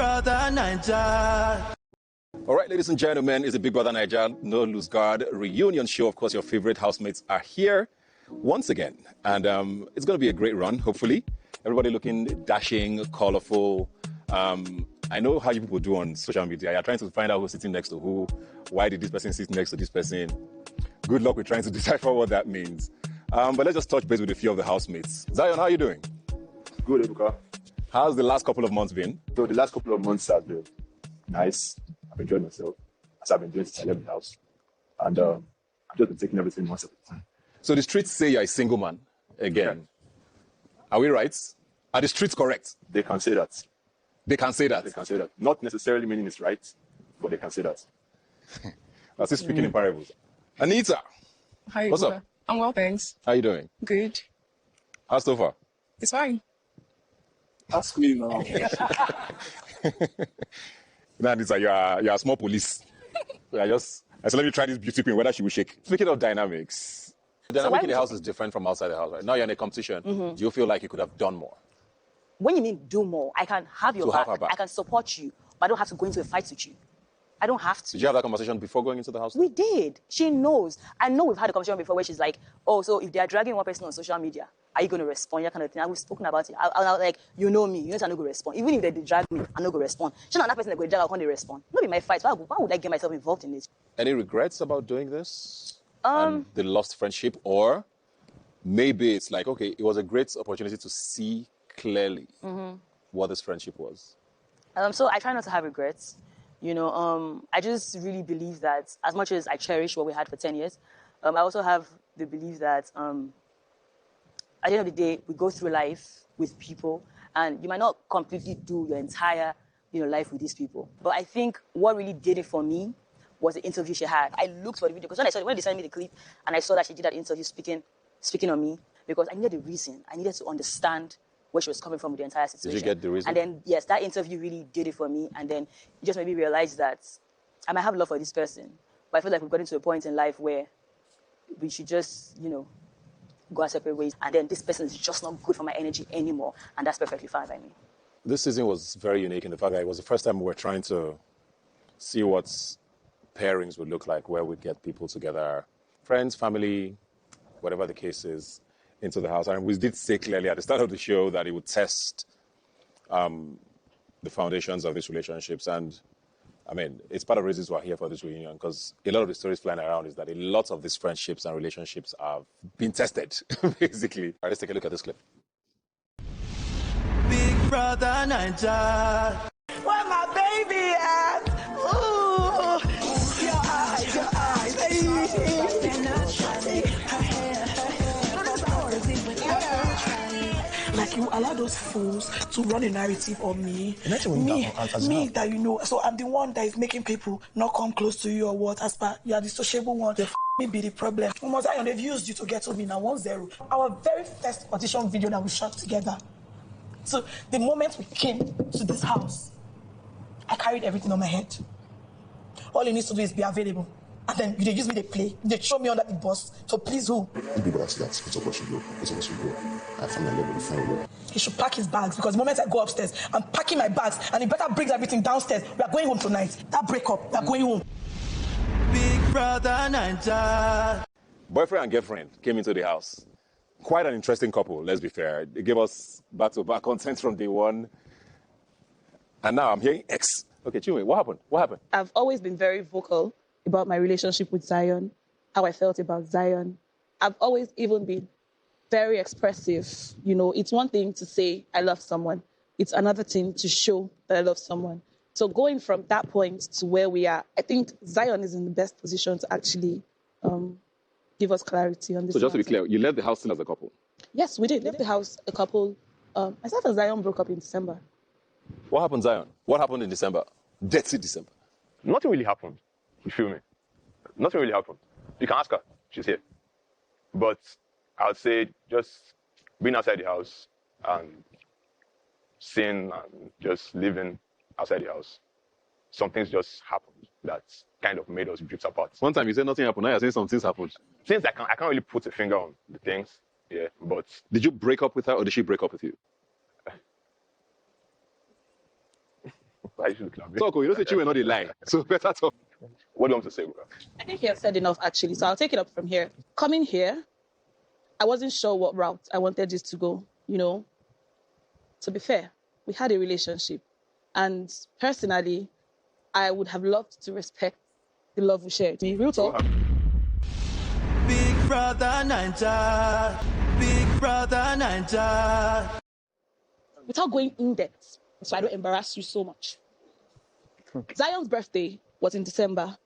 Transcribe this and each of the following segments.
Brother Naija. All right, ladies and gentlemen, it's the Big Brother Naija No Lose Guard reunion show. Of course, your favorite housemates are here once again. And it's going to be a great run, hopefully. Everybody looking dashing, colorful. I know how you people do on social media. You're trying to find out who's sitting next to who. Why did this person sit next to this person? Good luck with trying to decipher what that means. But let's just touch base with a few of the housemates. Zion, how are you doing? Good, Ebuka. How's the last couple of months been? So the last couple of months have been nice. I've enjoyed myself as I've been doing since I left the house. And I've just been taking everything one step at a time. So the streets say you're a single man again. Are we right? Are the streets correct? They can say that. They can say that? They can say that. Not necessarily meaning it's right, but they can say that. I was speaking in parables. Anita. Hi, what's up? I'm well, thanks. How you doing? Good. How's so far? It's fine. Ask me now. Now, Anita, you're a small police. I said, let me try this beauty queen, whether she will shake. Speaking of dynamics, the dynamic in the house is different from outside the house, right? Now you're in a competition. Do you feel like you could have done more? When you mean do more, I can have your back. I can support you, but I don't have to go into a fight with you. I don't have to. Did you have that conversation before going into the house? We did. She knows. I know we've had a conversation before where she's like, oh, so if they are dragging one person on social media, are you going to respond? That kind of thing. We've spoken about it. I was like, you know me. You know I'm not going to respond. Even if they drag me, I'm not going to respond. She's not that person that going to drag, I'll come to respond. Not be my fight. Why would I get myself involved in this? Any regrets about doing this? And the lost friendship? Or maybe it's like, okay, it was a great opportunity to see clearly what this friendship was. So I try not to have regrets. You know, I just really believe that as much as I cherish what we had for 10 years, I also have the belief that at the end of the day, we go through life with people, and you might not completely do your entire, life with these people. But I think what really did it for me was the interview she had. I looked for the video, because when they sent me the clip, and I saw that she did that interview speaking on me, because I needed a reason. I needed to understand where she was coming from with the entire situation. Did you get the reason? And then, yes, that interview really did it for me. And then it just made me realize that I might have love for this person, but I feel like we've gotten to a point in life where we should just, go our separate ways. And then this person is just not good for my energy anymore. And that's perfectly fine by me. This season was very unique in the fact that it was the first time we were trying to see what pairings would look like, where we'd get people together, friends, family, whatever the case is, into the house. And we did say clearly at the start of the show that it would test the foundations of these relationships. And I mean, it's part of the reasons we're here for this reunion, because a lot of the stories flying around is that a lot of these friendships and relationships have been tested, basically. All right, let's take a look at this clip. Big Brother Naija. Where my baby at? Ooh, your eyes, like you allow those fools to run a narrative on me. Me that so I'm the one that is making people not come close to you or what, as per you are the sociable one. Me be the problem. Zion, they've used you to get to me now 1-0. Our very first audition video that we shot together. So the moment we came to this house, I carried everything on my head. All you need to do is be available. And then they use me, they play. They throw me under the bus. So please who? He should pack his bags, because the moment I go upstairs, I'm packing my bags, and he better brings everything downstairs. We are going home tonight. That breakup, we are going home. Big Brother Naija. Boyfriend and girlfriend came into the house. Quite an interesting couple, let's be fair. They gave us back-to-back content from day one. And now I'm hearing X. Okay, Chinwe, what happened? What happened? I've always been very vocal about my relationship with Zion, how I felt about Zion. I've always even been very expressive. It's one thing to say I love someone. It's another thing to show that I love someone. So going from that point to where we are, I think Zion is in the best position to actually give us clarity on this. So just to be matter. clear, you left the house still as a couple? Yes, we did. Left the house a couple. Myself and Zion broke up in December. What happened, Zion? What happened in December? Dirty December. Nothing really happened. You feel me? Nothing really happened. You can ask her. She's here. But I would say just being outside the house and seeing and just living outside the house, some things just happened that kind of made us drift apart. One time you said nothing happened. Now you're saying some things happened. Since I can't really put a finger on the things, yeah, but... Did you break up with her or did she break up with you? Why you should clap? Talk, you don't say you were not a lie. So better talk. What do you want to say, bro? I think you have said enough, actually. So I'll take it up from here. Coming here, I wasn't sure what route I wanted this to go, you know. To be fair, we had a relationship. And personally, I would have loved to respect the love we shared. Real talk. Big Brother Naija. Big Brother Naija. Without going in depth, so I don't embarrass you so much. Zion's birthday was in December.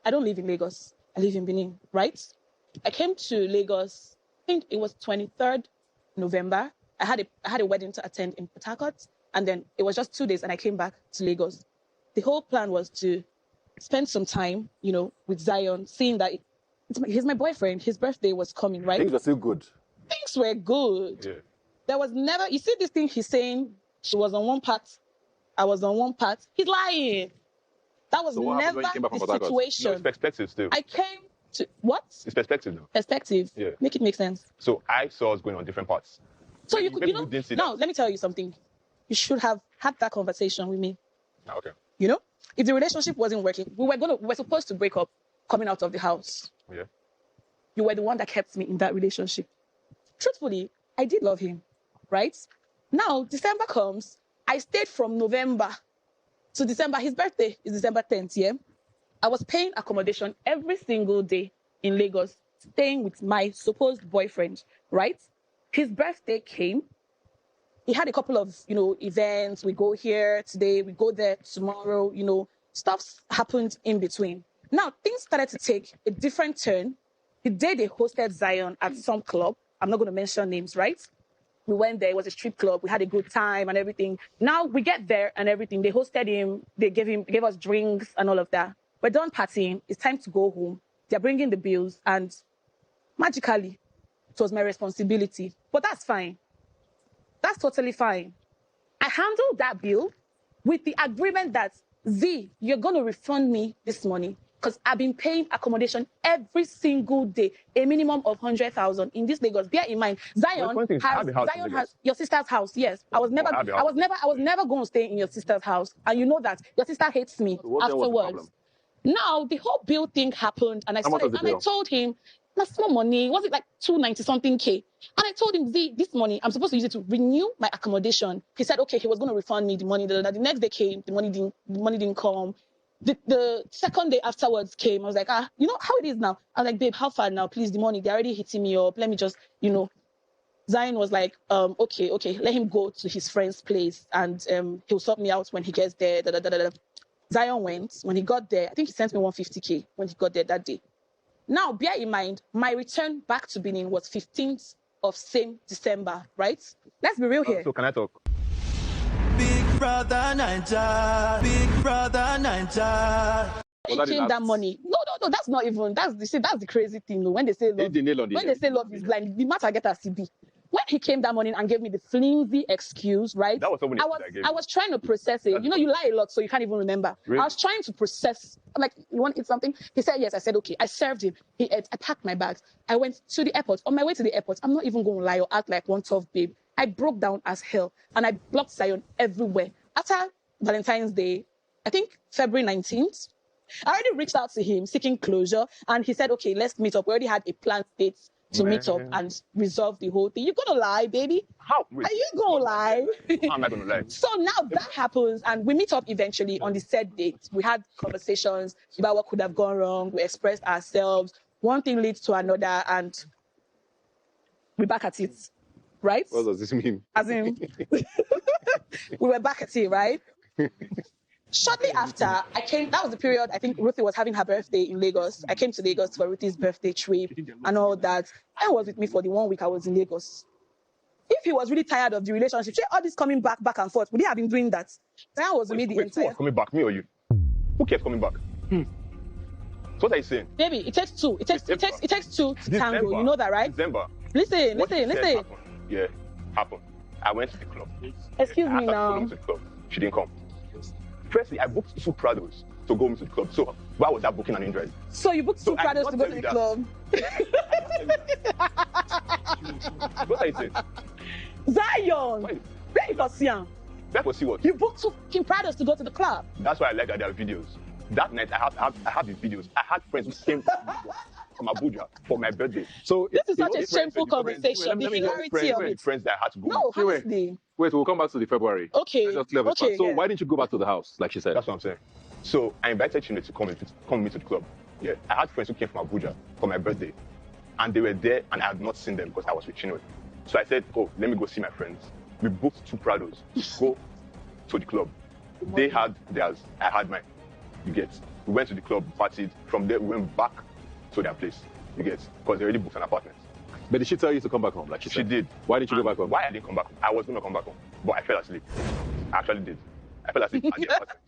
I don't live in Lagos. I live in Benin, right? I came to Lagos, I think it was 23rd November. I had a wedding to attend in Port Harcourt, and then it was just 2 days, and I came back to Lagos. The whole plan was to spend some time, you know, with Zion, seeing that he's my boyfriend. His birthday was coming, right? Things were still good. Things were good. Yeah. There was never, you see this thing he's saying, she was on one part, I was on one part. He's lying. That was never the situation. No, it's perspective still. I came to, what? It's perspective though. Perspective. Yeah. Make it make sense. So I saw us going on different parts. So Maybe you could, you know, didn't see now that. let me tell you something. You should have had that conversation with me. Ah, okay. You know, if the relationship wasn't working, we were supposed to break up coming out of the house. Yeah. You were the one that kept me in that relationship. Truthfully, I did love him, right? Now, December comes. I stayed from November to December. His birthday is December 10th, yeah? I was paying accommodation every single day in Lagos, staying with my supposed boyfriend, right? His birthday came. He had a couple of, you know, events. We go here today, we go there tomorrow, you know, stuff happened in between. Now, things started to take a different turn. The day they hosted Zion at some club, I'm not going to mention names, right? We went there, it was a strip club, we had a good time and everything. Now we get there and everything. They hosted him, they gave us drinks and all of that. We're done partying, it's time to go home. They're bringing the bills, and magically, it was my responsibility. But that's fine. That's totally fine. I handled that bill with the agreement that, Z, you're going to refund me this money because I've been paying accommodation every single day, a minimum of 100,000 in this Lagos. Bear in mind, Zion has your sister's house. Yes, I was never going to stay in your sister's house, and you know that your sister hates me afterwards. Now the whole bill thing happened, and I told him, that's small money. Was it like 290 something K? And I told him, Z, this money, I'm supposed to use it to renew my accommodation. He said, okay, he was going to refund me the money. The next day came, the money didn't come. The second day afterwards came. I was like, you know how it is now? I was like, babe, how far now? Please, the money, they're already hitting me up. Let me just, you know. Zion was like, okay, let him go to his friend's place, and he'll sort me out when he gets there. Zion went. When he got there, I think he sent me 150K when he got there that day. Now, bear in mind, my return back to Benin was 15th of same December, right? Let's be real here. So can I talk? Big Brother Naija. Big Brother Naija. He came that money. No, that's not even, that's the crazy thing. When they say love is blind, the matter get a CB. When he came that morning and gave me the flimsy excuse, right? That was so many I was trying to process it. You know, you lie a lot, so you can't even remember. Really? I was trying to process. I'm like, you want to eat something? He said, yes. I said, okay. I served him. He ate. I packed my bags. I went to the airport. On my way to the airport, I'm not even going to lie or act like one tough babe. I broke down as hell, and I blocked Zion everywhere. After Valentine's Day, I think February 19th, I already reached out to him seeking closure, and he said, okay, let's meet up. We already had a planned date to meet up and resolve the whole thing. You're going to lie, baby. How? Are you going to lie? How am I going to lie? So now that happens, and we meet up eventually on the said date. We had conversations about what could have gone wrong. We expressed ourselves. One thing leads to another, and we're back at it, right? What does this mean? As in, we were back at it, right? Shortly after, I came, that was the period, I think Ruthie was having her birthday in Lagos. I came to Lagos for Ruthie's birthday trip and all that. I was with me for the 1 week I was in Lagos. If he was really tired of the relationship, all this coming back and forth, would he have been doing that? That was with me the entire... Who was coming back, me or you? Who kept coming back? So what are you saying? Baby, it takes two. It takes two to tango. You know that, right? December. Listen. Yeah, happened. I went to the club. Excuse me now. She didn't come. Firstly, I booked 2 Prados to go to the club. So why was that booking an injury? So you booked 2 Prados to go to the club? What are you saying? Zion! Where you for Sian? That was see what? You booked 2 fucking Prados to go to the club. That's why I like that there are videos. That night, I have the videos. I had friends who came from Abuja for my birthday. So This is such a shameful conversation. The hilarity of it. Friends that I had to go. No, Wait. honestly. Wait, we'll come back to the February. Okay. Let's just clear this Okay, part. So yeah. why didn't you go back to the house, like she said? That's what I'm saying. So I invited Chinwe to come with me to the club. Yeah, I had friends who came from Abuja for my birthday, and they were there, and I had not seen them because I was with Chinwe. So I said, "Oh, let me go see my friends." We booked 2 Prados to go to the club. They had theirs, I had mine. You get? We went to the club, partied. From there, we went back to their place. You get? Because they already booked an apartment. But did she tell you to come back home, like she said? She did. Why didn't you go back home? Why I didn't come back home? I was going to come back home, but I fell asleep. I actually did. I fell asleep at the apartment.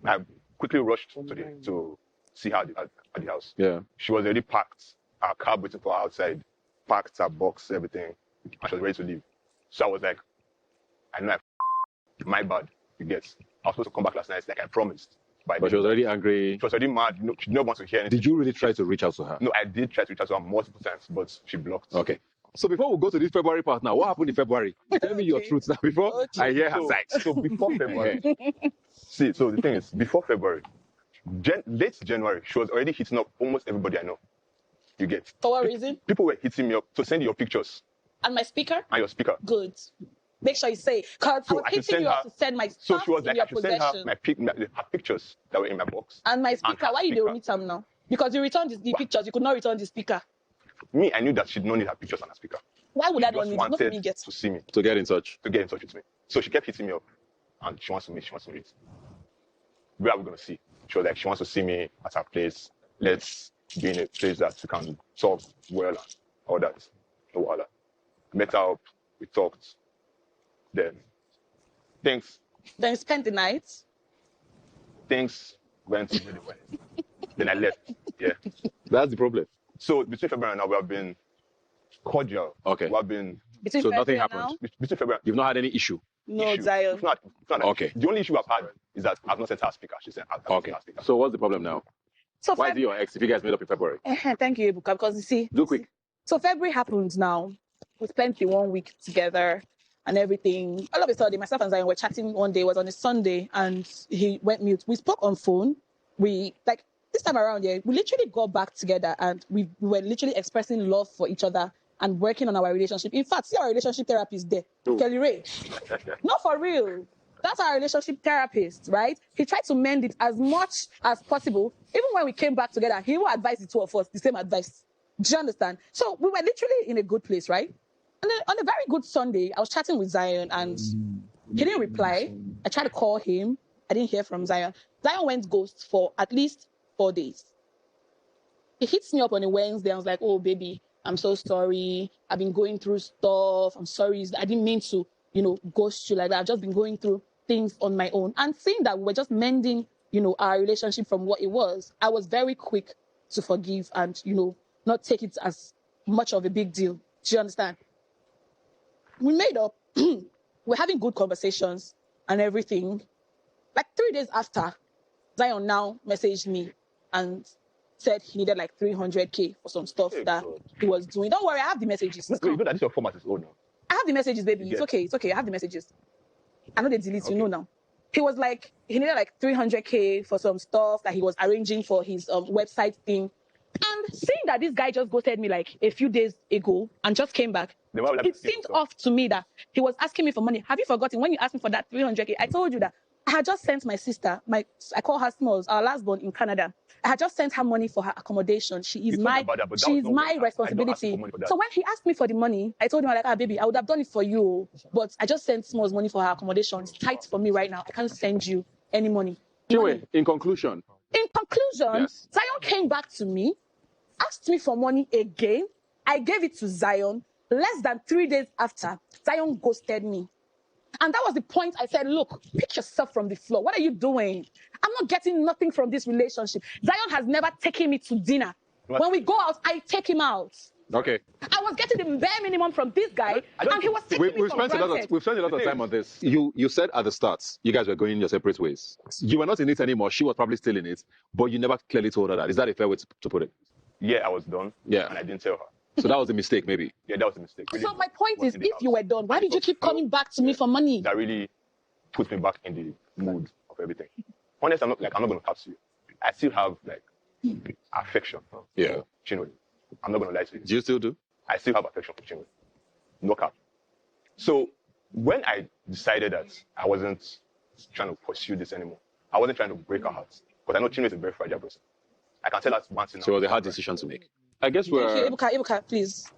I quickly rushed to see her at the house. Yeah. She was already packed. Her car waiting for her outside. Packed her box, everything. And she was ready to leave. So I was like, I know my bad. You get? I was supposed to come back last night, like I promised. But she was already angry. She was already mad. She didn't want to hear anything. Did you really try to reach out to her? No, I did try to reach out to her multiple times, but she blocked. Okay. So before we go to this February part now, what happened in February? Tell me your truth now before I hear her side. So before February, see, so the thing is, before February, late January, she was already hitting up almost everybody I know. You get? For what reason? People were hitting me up to send your pictures And my speaker? and your speaker. Good. Make sure you say, because I was I should hitting you up send to send my So stuff she was in like, your I should send her possession. her pictures that were in my box. And my speaker, her why you speaker. don't meet them now? Because you returned the pictures, you could not return the speaker. Me, I knew that she did not need her pictures and her speaker. Why would I She not just need it? Not wanted me get. to see me, To get in touch. to get in touch with me. So she kept hitting me up, and she wants to meet. Where are we going to see? She was like, she wants to see me at her place. Let's be in a place that we can talk well and all that. No wahala. Met her up, we talked. Then things Then you spent the night. went really well. Then I left. Yeah. That's the problem. So between February and now, we have been cordial. Okay. We have been Between So nothing February and happened. between February. You've not had any issue. No, issue. Zion. It's not Okay. The only issue I've had is that I've not sent her a speaker. She said, I've not Okay. sent her a speaker. So what's the problem now? So Why is it your ex if you guys made up in February? Thank you, Ebuka, because you see. Do quick. So February happened now. We spent the 1 week together and everything. All of a sudden, myself and Zion were chatting one day. It was on a Sunday, and he went mute. We spoke on phone. This time around, yeah, we literally got back together, and we were literally expressing love for each other and working on our relationship. In fact, see our relationship therapist there, Kelly Ray. Not for real. That's our relationship therapist, right? He tried to mend it as much as possible. Even when we came back together, he will advise the 2 of us the same advice. Do you understand? So we were literally in a good place, right? And then on a very good Sunday, I was chatting with Zion, and he didn't reply. I tried to call him. I didn't hear from Zion. Zion went ghost for at least 4 days. He hits me up on a Wednesday. I was like, oh, baby, I'm so sorry. I've been going through stuff. I'm sorry. I didn't mean to, ghost you like that. I've just been going through things on my own. And seeing that we were just mending, our relationship from what it was, I was very quick to forgive and, not take it as much of a big deal. Do you understand? We made up. We're having good conversations and everything. Like 3 days after, Zion now messaged me and said he needed like 300K for some stuff that he was doing. Don't worry, I have the messages. You know that this your format is old now. I have the messages, baby. It's okay. I have the messages. I know they delete, now. He was like, he needed like 300K for some stuff that he was arranging for his website thing. And seeing that this guy just ghosted me like a few days ago and just came back, it seemed off to me that he was asking me for money. Have you forgotten when you asked me for that 300K? I told you that I had just sent my sister, I call her Smalls, our last born in Canada. I had just sent her money for her accommodation. She is my responsibility. So when he asked me for the money, I told him, like, baby, I would have done it for you, but I just sent Smalls money for her accommodation. It's tight for me right now. I can't send you any money. In conclusion, yes. Zion came back to me, asked me for money again. I gave it to Zion. Less than 3 days after, Zion ghosted me. And that was the point I said, look, pick yourself from the floor. What are you doing? I'm not getting nothing from this relationship. Zion has never taken me to dinner. When we go out, I take him out. Okay. I was getting the bare minimum from this guy, and he was taking me for granted. We've spent a lot of time on this. You said at the start, you guys were going your separate ways. You were not in it anymore. She was probably still in it, but you never clearly told her that. Is that a fair way to put it? Yeah, I was done. Yeah. And I didn't tell her. So that was a mistake, maybe. Yeah, that was a mistake. So my point is, if you were done, why did you keep coming back to me for money? That really, puts me back in the mood of everything. Honestly, I'm not going to cap to you. I still have like affection. Yeah. Chinwe. I'm not going to lie to you. Do you still do? I still have affection for Chinwe. No cap. So when I decided that I wasn't trying to pursue this anymore, I wasn't trying to break her heart. Because I know Chinwe is a very fragile person. I can tell that one thing. So it was a hard decision to make. I guess we're... Okay, Ibuka, please.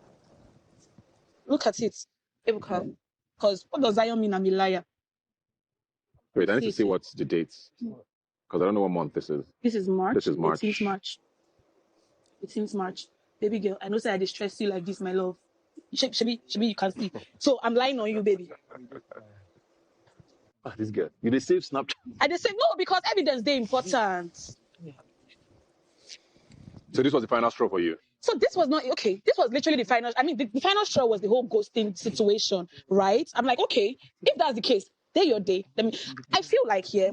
Look at it. Ibuka. Because what does Zion mean? I'm a liar. Wait, I need to see what's the dates. Because I don't know what month this is. This is March. This is March. 18th March. 18th March. Baby girl, I know say I distress you like this, my love. Shabi, you can see. So I'm lying on you, baby. Ah, this girl. You did save Snapchat. I just say no because evidence is important. So this was the final straw for you? So this was not, okay, this was literally the final, I mean, the final straw was the whole ghosting situation, right? I'm like, okay, if that's the case, day your day. I feel like, yeah,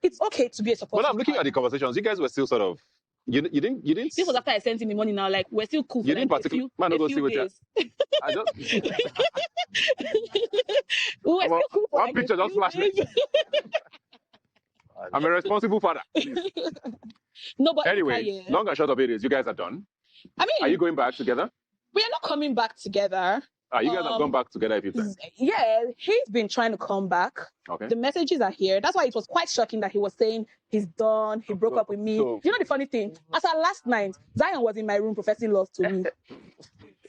it's okay to be a supportive Well, I'm looking at the conversations. You guys were still sort of, you didn't. This was after I sent him the money now, like, we're still cool for You didn't like particularly, man, don't go see what you. I just, we're still cool for one like picture just flashed me. I'm a responsible father. No, but Anyway, long and short of it is, you guys are done. I mean, Are you going back together? we are not coming back together. You guys have gone back together a few times. Yeah, he's been trying to come back. Okay. The messages are here. That's why it was quite shocking that he was saying he's done, he broke up with me. So- You know the funny thing? As our last night, Zion was in my room professing love to me.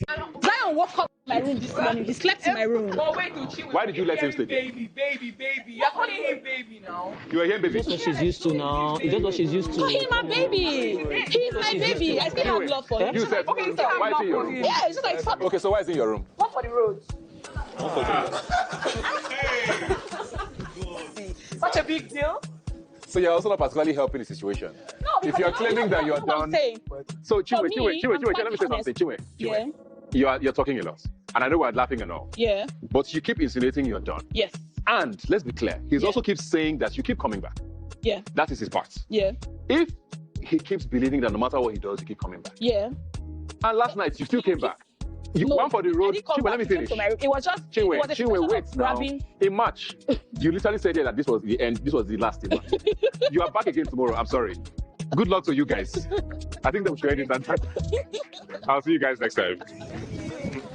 Zion woke up in my room this morning. He slept in my room. Why did you let him sleep? Baby. You're calling him baby now. You were here, baby. That's what she's used to now. It's just what she's used So to. he's my baby. He's my baby. I still have love for him. You said, Okay, so why is he in your room? Yeah, it's just like fuck. Okay, so why is he in your room? One for the road. Such a big deal. So you're also not particularly helping the situation. No, If because you're claiming that you're that's what I'm done. saying. So Chinwe, For me, I'm let me say quite something. Chinwe. Yeah, You're talking a lot. And I know we're laughing and all. yeah, But you keep insinuating you're done. yes, And let's be clear, he also keeps saying that you keep coming back. yeah, That is his part. yeah, If he keeps believing that no matter what he does, you keep coming back. yeah. And last night, you still came back. You No, went for the I road. didn't come Chinwe, back, let me he came finish. to my room. It was just, it Chinwe, was a situation wait of now. grabbing. In March, you literally said here that this was the end, this was the last in March. You are back again tomorrow. I'm sorry. Good luck to you guys. I think that we should end it that time. I'll see you guys next time.